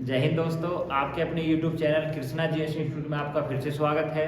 जय हिंद दोस्तों, आपके अपने YouTube channel Krishna ji institute में आपका फिर से स्वागत है।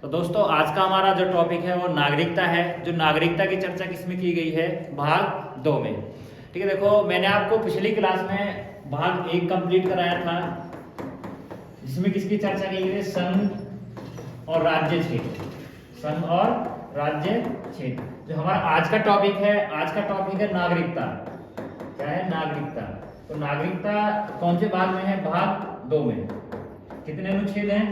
तो दोस्तों, आज का हमारा जो टॉपिक है वो नागरिकता है। जो नागरिकता की चर्चा किसमें की गई है? भाग 2 में। ठीक है, देखो मैंने आपको पिछली क्लास में भाग 1 कंप्लीट कराया था, जिसमें किसकी चर्चा की गई है? संघ और राज्य क्षेत्र। संघ और राज्य क्षेत्र। जो हमारा आज का टॉपिक है नागरिकता। क्या है? नागरिकता। तो नागरिकता कौन से भाग में है? भाग 2 में। कितने अनुच्छेद हैं?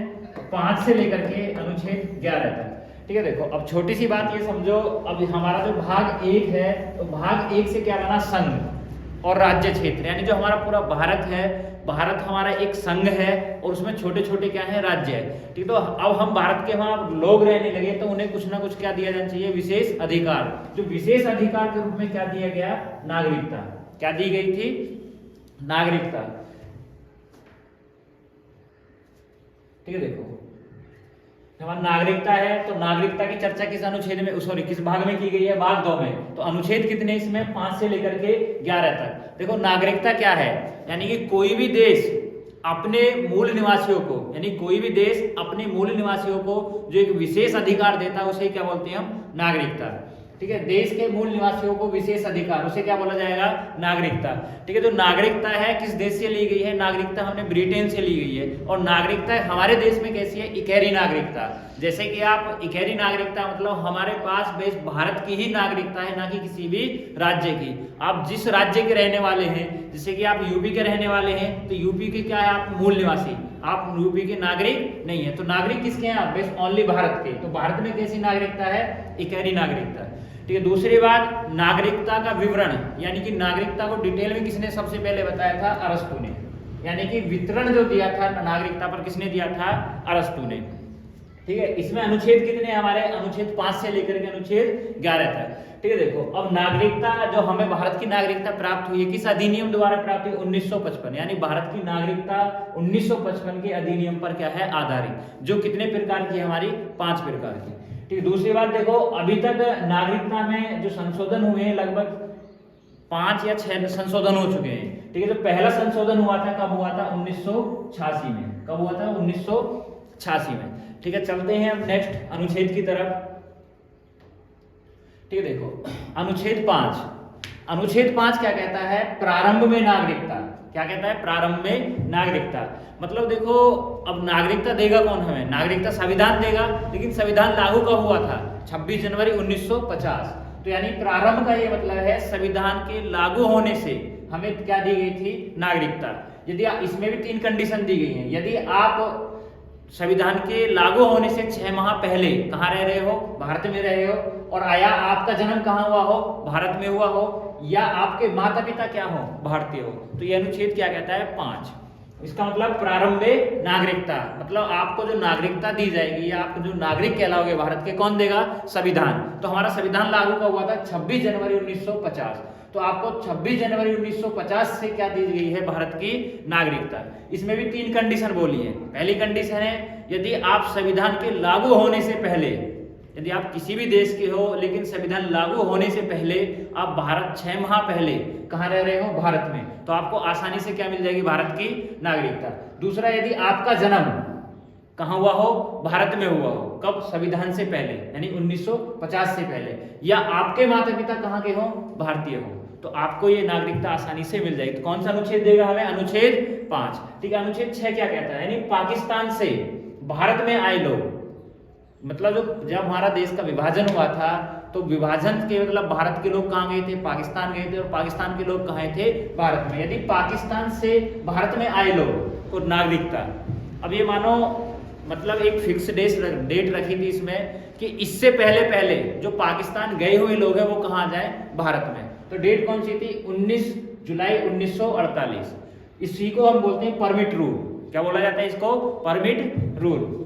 5 से लेकर के अनुच्छेद 11 तक। ठीक है, देखो अब छोटी सी बात ये समझो, अब हमारा जो भाग 1 है, तो भाग 1 से क्या बना? संघ और राज्य क्षेत्र। यानी जो हमारा पूरा भारत है, भारत हमारा एक संघ है और उसमें छोटे छोटे क्या है? राज्य है। ठीक, तो अब हम भारत के वहां लोग रहने लगे तो उन्हें कुछ ना कुछ क्या दिया जाना चाहिए? विशेष अधिकार। जो विशेष अधिकार के रूप में क्या दिया गया? नागरिकता। क्या दी गई थी? नागरिकता। ठीक है, देखो हमारा नागरिकता है, तो नागरिकता की चर्चा किस अनुच्छेद में, सॉरी किस भाग में की गई है? भाग 2 में। तो अनुच्छेद कितने इसमें? 5 से लेकर के 11 तक। देखो नागरिकता क्या है? यानी कि कोई भी देश अपने मूल निवासियों को, यानी कोई भी देश अपने मूल निवासियों को जो एक विशेष अधिकार देता है, उसे क्या बोलते हैं हम? नागरिकता। ठीक है, देश के मूल निवासियों को विशेष अधिकार, उसे क्या बोला जाएगा? नागरिकता। ठीक है, जो नागरिकता है किस देश से ली गई है? नागरिकता हमने ब्रिटेन से ली गई है। और नागरिकता हमारे देश में कैसी है? इकहरी नागरिकता। जैसे कि आप इकहरी नागरिकता मतलब हमारे पास बेस भारत की ही नागरिकता है, ना कि किसी भी राज्य की। आप जिस राज्य के रहने वाले हैं, जैसे कि आप यूपी के रहने वाले हैं, तो यूपी के क्या है? आप मूल निवासी, आप यूपी के नागरिक नहीं है। तो नागरिक किसके हैं आप? बेस ओनली भारत के। तो भारत में कैसी नागरिकता है? इकहरी नागरिकता। ठीक है, दूसरी बात, नागरिकता का विवरण, यानी कि नागरिकता को डिटेल में किसने सबसे पहले बताया था? अरस्तू ने। यानी कि वितरण जो दिया था नागरिकता पर, किसने दिया था? अरस्तू ने। ठीक है, इसमें अनुच्छेद कितने हमारे? अनुच्छेद 5 से लेकर के अनुच्छेद 11 तक। ठीक है, देखो अब नागरिकता जो हमें भारत की नागरिकता प्राप्त हुई है, किस अधिनियम द्वारा प्राप्त हुई? 1955। यानी भारत की नागरिकता 1955 के अधिनियम पर क्या है? आधारित। जो कितने प्रकार की? हमारी 5 प्रकार की। ठीक, दूसरी बात देखो, अभी तक नागरिकता में जो संशोधन हुए हैं लगभग 5 या 6 संशोधन हो चुके हैं। ठीक है, जो पहला संशोधन हुआ था कब हुआ था? 1986 में। कब हुआ था? 1986 में। ठीक है, चलते हैं अब नेक्स्ट अनुच्छेद की तरफ। ठीक है, देखो अनुच्छेद 5। अनुच्छेद 5 क्या कहता है? प्रारंभ में नागरिकता। क्या कहता है? प्रारंभ में नागरिकता। मतलब देखो, अब नागरिकता देगा कौन हमें? नागरिकता संविधान देगा, लेकिन संविधान लागू कब हुआ था? 26 जनवरी 1950। तो यानी प्रारंभ का ये मतलब है संविधान के लागू होने से हमें क्या दी गई थी? नागरिकता। यदि इसमें भी 3 कंडीशन दी गई हैं। यदि आप संविधान के लागू होने से 6 माह पहले कहाँ रह रहे हो? भारत में रहे हो, और आया आपका जन्म कहाँ हुआ हो? भारत में हुआ हो, या आपके माता पिता क्या हो? भारतीय हो। तो यह अनुच्छेद क्या कहता है? 5। इसका मतलब प्रारंभ में नागरिकता, मतलब आपको जो नागरिकता दी जाएगी या आप जो नागरिक कहलाओगे भारत के, कौन देगा? संविधान। तो हमारा संविधान लागू कब हुआ था? 26 जनवरी 1950। तो आपको 26 जनवरी 1950 से क्या दी गई है? भारत की नागरिकता। इसमें भी 3 कंडीशन बोली है। पहली कंडीशन है, यदि आप संविधान के लागू होने से पहले, यदि आप किसी भी देश के हो लेकिन संविधान लागू होने से पहले आप भारत 6 माह पहले कहाँ रह रहे हो? भारत में, तो आपको आसानी से क्या मिल जाएगी? भारत की नागरिकता। दूसरा, यदि आपका जन्म कहाँ हुआ हो? भारत में हुआ हो। कब? संविधान से पहले, यानी 1950 से पहले, या आपके माता पिता कहाँ के हो? भारतीय हो, तो आपको ये नागरिकता आसानी से मिल जाएगी। तो कौन सा अनुच्छेद देगा हमें? अनुच्छेद 5। ठीक है, अनुच्छेद 6 क्या कहता है? यानी पाकिस्तान से भारत में आए लोग, मतलब जब हमारा देश का विभाजन हुआ था, तो विभाजन के मतलब भारत के लोग कहाँ गए थे? पाकिस्तान गए थे, और पाकिस्तान के लोग कहाँ थे? भारत में। यदि पाकिस्तान से भारत में आए लोग को नागरिकता, अब ये मानो मतलब एक फिक्स डेट रखी थी इसमें कि इससे पहले जो पाकिस्तान गए हुए लोग हैं वो कहाँ जाए? भारत में। तो डेट कौन सी थी? 19 जुलाई 1948। इसी को हम बोलते हैं परमिट रूल। क्या बोला जाता है इसको? Permit rule.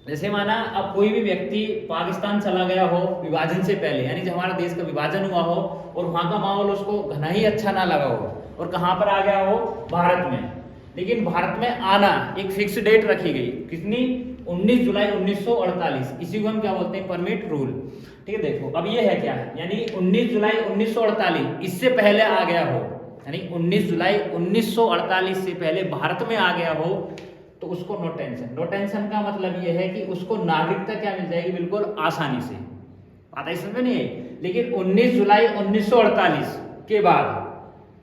जैसे माना अब कोई भी व्यक्ति पाकिस्तान चला गया हो विभाजन से पहले, यानी जब हमारा देश का विभाजन हुआ हो और वहां का माहौल उसको घना ही अच्छा ना लगा हो, और कहां पर आ गया हो? भारत में। लेकिन भारत में आना एक फिक्स डेट रखी गई, कितनी? 19 जुलाई 1948। इसी को हम क्या बोलते हैं? Permit rule. ठीक है, देखो अब ये है क्या है, यानी 19 जुलाई 1948 इससे पहले आ गया हो यानी 19 जुलाई 1948 से पहले भारत में आ गया हो तो उसको नो टेंशन। नो टेंशन का मतलब यह है कि उसको नागरिकता क्या मिल जाएगी, बिल्कुल आसानी से। बात है समझ में नहीं है। लेकिन 19 जुलाई 1948 के बाद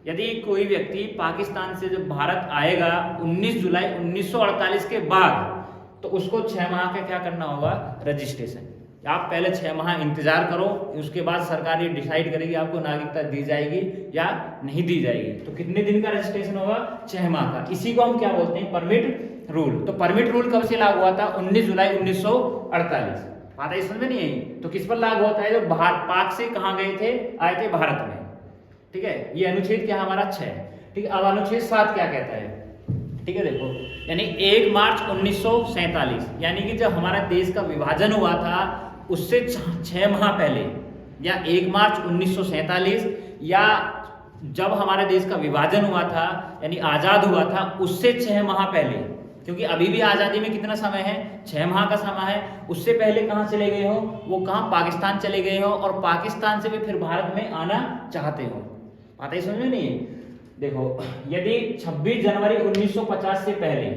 यदि कोई व्यक्ति पाकिस्तान से जब भारत आएगा 19 जुलाई 1948 के बाद, तो उसको 6 माह का क्या करना होगा, रजिस्ट्रेशन। आप पहले 6 माह इंतजार करो, उसके बाद सरकार ये डिसाइड करेगी आपको नागरिकता दी जाएगी या नहीं दी जाएगी। तो कितने दिन का रजिस्ट्रेशन होगा, 6 माह का। इसी को हम क्या बोलते हैं, परमिट रूल। तो परमिट रूल कब से लागू हुआ था, 19 जुलाई 1948। बात है समझ में नहीं आई। तो किस पर लागू होता है, जो पाक से कहाँ गए थे, आए थे भारत में। ठीक है, ये अनुच्छेद क्या हमारा 6। ठीक है, अब अनुच्छेद 7 क्या कहता है। ठीक है, देखो यानी 1 मार्च 1947 यानी कि जब हमारा देश का विभाजन हुआ था उससे 6 माह पहले, या 1 मार्च 1947 या जब हमारे देश का विभाजन हुआ था यानी आजाद हुआ था उससे 6 माह पहले, क्योंकि अभी भी आजादी में कितना समय है, 6 माह का समय है। उससे पहले कहाँ चले गए हो, वो कहाँ, पाकिस्तान चले गए हो, और पाकिस्तान से भी फिर भारत में आना चाहते हो। बात है समझ में नहीं है। देखो यदि 26 जनवरी 1950 से पहले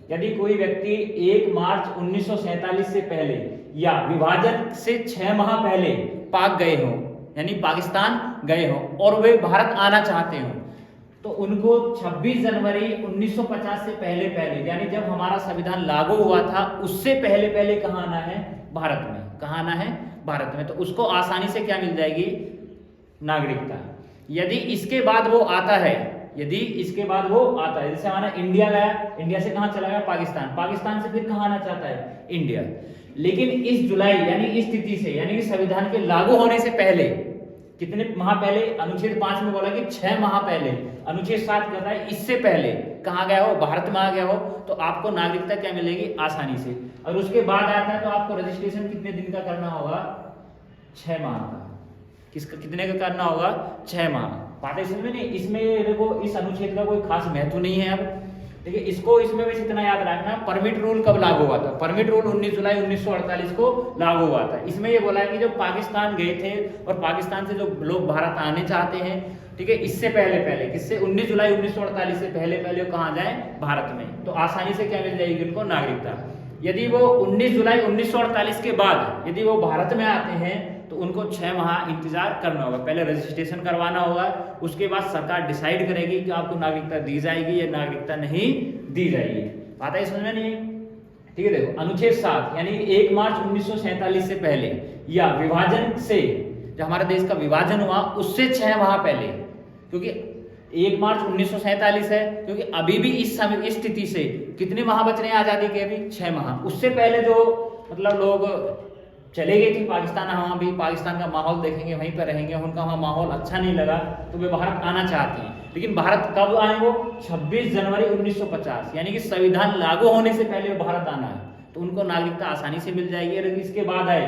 यदि कोई व्यक्ति 1 मार्च 1947 से पहले या विभाजन से 6 माह पहले पाक गए हो यानी पाकिस्तान गए हो और वे भारत आना चाहते हो, तो उनको 26 जनवरी 1950 से पहले पहले यानी जब हमारा संविधान लागू हुआ था उससे पहले पहले कहाँ आना है, भारत में। कहाँ आना है, भारत में। तो उसको आसानी से क्या मिल जाएगी, नागरिकता। यदि इसके बाद वो आता है, यदि इसके बाद वो आता है, जैसे हमारा इंडिया गया, इंडिया से कहाँ चला गया, पाकिस्तान, पाकिस्तान से फिर कहाँ आना चाहता है, इंडिया। लेकिन इस जुलाई यानी इस तिथि से यानी कि संविधान के लागू होने से पहले कितने माह पहले, अनुच्छेद 5 में बोला कि 6 माह पहले। अनुच्छेद 7 कहता है इससे पहले कहाँ गया हो, भारत में आ गया हो, तो आपको नागरिकता क्या मिलेगी, आसानी से। और उसके बाद आता है तो आपको रजिस्ट्रेशन कितने दिन का करना होगा, 6 माह का। किसका, कितने का करना होगा, 6 माह। बात है समझ में नहीं। इसमें देखो इस अनुच्छेद का कोई खास महत्व नहीं है। अब देखिए इसको इसमें बस इतना याद रखना, परमिट रूल कब लागू हुआ था। परमिट रूल 19 जुलाई 1948 को लागू हुआ था। इसमें ये बोला है कि जब पाकिस्तान गए थे और पाकिस्तान से जो लोग भारत आने चाहते हैं, ठीक है, इससे पहले पहले, किससे, 19 जुलाई 1948 से पहले पहले कहाँ जाए, भारत में, तो आसानी से क्या मिल जाएगी उनको, नागरिकता। यदि वो 19 जुलाई 1948 के बाद यदि वो भारत में आते हैं तो उनको 6 माह इंतजार करना होगा, पहले रजिस्ट्रेशन करवाना होगा। उसके बाद सरकार डिसाइड करेगी कि आपको नागरिकता दी जाएगी या नागरिकता नहीं दी जाएगी। बात है समझ में नहीं। ठीक है, देखो अनुच्छेद 7 यानी 1 मार्च 1947 से पहले या विभाजन से, जब हमारे देश का विभाजन हुआ उससे 6 माह पहले, क्योंकि 1 मार्च 1947 है, क्योंकि अभी भी इस समय इस स्थिति से कितने माह बच रहे हैं आजादी के, अभी 6 माह। उससे पहले जो मतलब लोग चले गए थे पाकिस्तान, वहाँ भी पाकिस्तान का माहौल देखेंगे, वहीं पर रहेंगे, उनका वहाँ माहौल अच्छा नहीं लगा तो वे भारत आना चाहते हैं। लेकिन भारत कब आए, वो 26 जनवरी 1950 यानी कि संविधान लागू होने से पहले भारत आना है, तो उनको नागरिकता आसानी से मिल जाएगी। और इसके बाद आए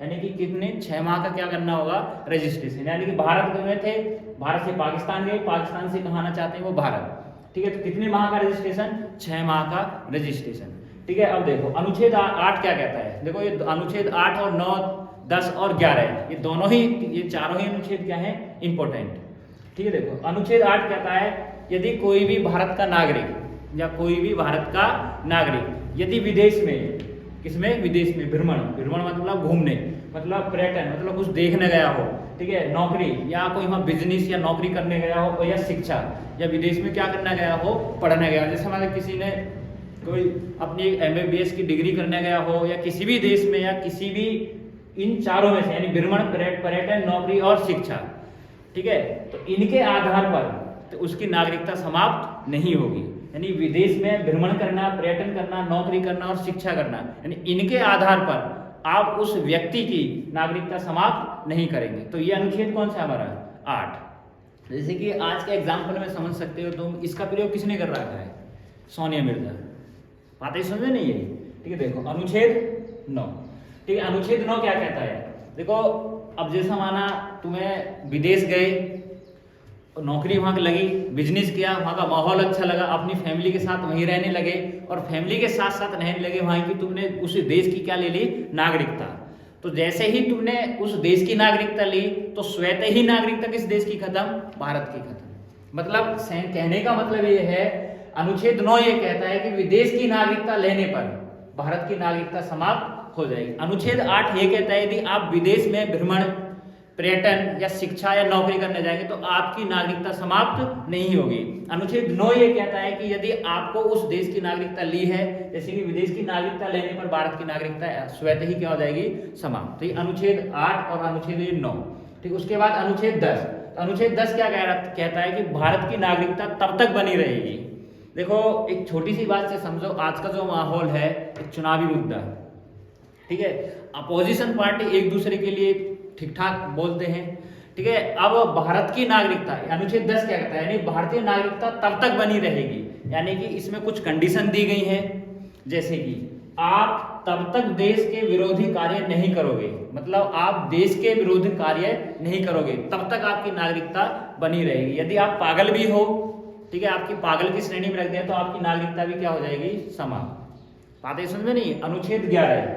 यानी कि कितने, 6 माह का क्या करना होगा, रजिस्ट्रेशन। यानी कि भारत गए थे, भारत से पाकिस्तान गए, पाकिस्तान से कहाँ आना चाहते हैं, वो भारत। ठीक है, तो कितने माह का रजिस्ट्रेशन, 6 माह का रजिस्ट्रेशन। ठीक है, अब देखो अनुच्छेद 8 क्या कहता है। देखो ये अनुच्छेद 8 और 9, 10 और 11 ये दोनों ही, ये चारों ही अनुच्छेद क्या है, इंपॉर्टेंट। ठीक है, देखो अनुच्छेद 8 कहता है यदि कोई भी भारत का नागरिक या कोई भी भारत का नागरिक यदि विदेश में, किसमें, विदेश में, भ्रमण मतलब घूमने, मतलब पर्यटन, मतलब कुछ देखने गया हो, ठीक है, नौकरी या कोई वहाँ बिजनेस या नौकरी करने गया हो, या शिक्षा या विदेश में क्या करने गया हो, पढ़ने गया हो। जैसे हमारे किसी ने कोई अपनी MBBS की डिग्री करने गया हो या किसी भी देश में या किसी भी इन चारों में से यानी भ्रमण, पर्यटन, नौकरी और शिक्षा, ठीक है, तो इनके आधार पर तो उसकी नागरिकता समाप्त नहीं होगी। यानी विदेश में भ्रमण करना, पर्यटन करना, नौकरी करना और शिक्षा करना, यानी इनके आधार पर आप उस व्यक्ति की नागरिकता समाप्त नहीं करेंगे। तो ये अनुच्छेद कौन सा हमारा, 8। जैसे कि आज के एग्जाम्पल में समझ सकते हो तुम, इसका प्रयोग किसने कर रखा है, सोनिया मिर्जा। बातें समझ में नहीं है। ठीक है, देखो अनुच्छेद 9। ठीक है, अनुच्छेद 9 क्या कहता है, देखो अब जैसा माना तुम्हें विदेश गए, नौकरी वहाँ की लगी, बिजनेस किया, वहाँ का माहौल अच्छा लगा, अपनी फैमिली के साथ वहीं रहने लगे और फैमिली के साथ साथ रहने लगे वहाँ की, तुमने उस देश की क्या ले ली, नागरिकता। तो जैसे ही तुमने उस देश की नागरिकता ली तो स्वतः ही नागरिकता किस देश की खत्म, भारत की खत्म। मतलब कहने का मतलब ये है, अनुच्छेद 9 ये कहता है कि विदेश की नागरिकता लेने पर भारत की नागरिकता समाप्त हो जाएगी। अनुच्छेद 8 ये कहता है यदि आप विदेश में भ्रमण, पर्यटन या शिक्षा या नौकरी करने जाएंगे तो आपकी नागरिकता समाप्त नहीं होगी। अनुच्छेद 9 ये कहता है कि यदि आपको उस देश की नागरिकता ली है, जैसे कि विदेश की नागरिकता लेने पर भारत की नागरिकता स्वतः ही क्या हो जाएगी, समाप्त। तो ये अनुच्छेद 8 और अनुच्छेद 9। ठीक, उसके बाद अनुच्छेद 10। तो अनुच्छेद 10 क्या कहता है कि भारत की नागरिकता तब तक बनी रहेगी। देखो एक छोटी सी बात से समझो, आज का जो माहौल है एक चुनावी मुद्दा है, ठीक है, अपोजिशन पार्टी एक दूसरे के लिए ठीक ठाक बोलते हैं, ठीक है। अब भारत की नागरिकता, अनुच्छेद 10 क्या कहता है, यानी भारतीय नागरिकता तब तक बनी रहेगी, यानी कि इसमें कुछ कंडीशन दी गई है, जैसे कि आप तब तक देश के विरोधी कार्य नहीं करोगे, मतलब आप देश के विरोधी कार्य नहीं करोगे तब तक आपकी नागरिकता बनी रहेगी। यदि आप पागल भी हो, ठीक है, आपकी पागल की श्रेणी में रख दिया तो आपकी नागरिकता भी क्या हो जाएगी, समाप्त। बातें समझ में नहीं। अनुच्छेद 11,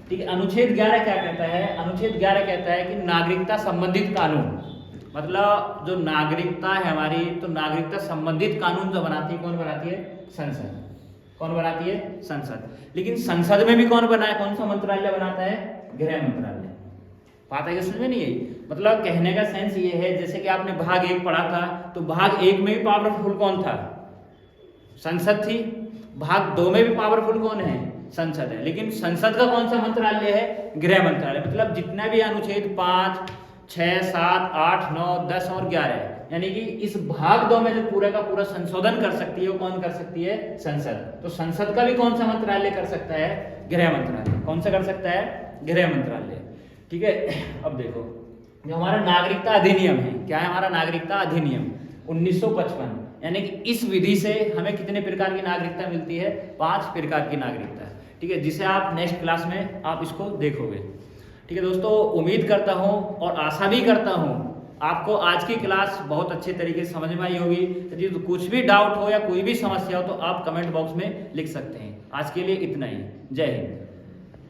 ठीक है, अनुच्छेद 11 क्या कहता है, अनुच्छेद 11 कहता है कि नागरिकता संबंधित कानून, मतलब जो नागरिकता है हमारी, तो नागरिकता संबंधित कानून जो बनाती है, कौन बनाती है, संसद। कौन बनाती है, संसद। लेकिन संसद में भी कौन बनाए, कौन सा मंत्रालय बनाता है, गृह मंत्रालय। बात है कि समझ में नहीं है, मतलब कहने का सेंस ये है, जैसे कि आपने भाग 1 पढ़ा था, तो भाग 1 में भी पावरफुल कौन था, संसद थी। भाग 2 में भी पावरफुल कौन है, संसद है। लेकिन संसद का कौन सा मंत्रालय है, गृह मंत्रालय। मतलब जितना भी अनुच्छेद 5, 6, 7, 8, 9, 10 और 11, यानी कि इस भाग 2 में जो पूरा का पूरा संशोधन कर सकती है वो कौन कर सकती है, संसद। तो संसद का भी कौन सा मंत्रालय कर सकता है, गृह मंत्रालय। कौन सा कर सकता है, गृह मंत्रालय, ठीक है। अब देखो जो हमारा नागरिकता अधिनियम है, क्या है हमारा नागरिकता अधिनियम 1955, यानी कि इस विधि से हमें कितने प्रकार की नागरिकता मिलती है, 5 प्रकार की नागरिकता, ठीक है, जिसे आप नेक्स्ट क्लास में आप इसको देखोगे। ठीक है दोस्तों, उम्मीद करता हूँ और आशा भी करता हूँ आपको आज की क्लास बहुत अच्छे तरीके से समझ में आई होगी। यदि तो कुछ भी डाउट हो या कोई भी समस्या हो तो आप कमेंट बॉक्स में लिख सकते हैं। आज के लिए इतना ही। जय हिंद।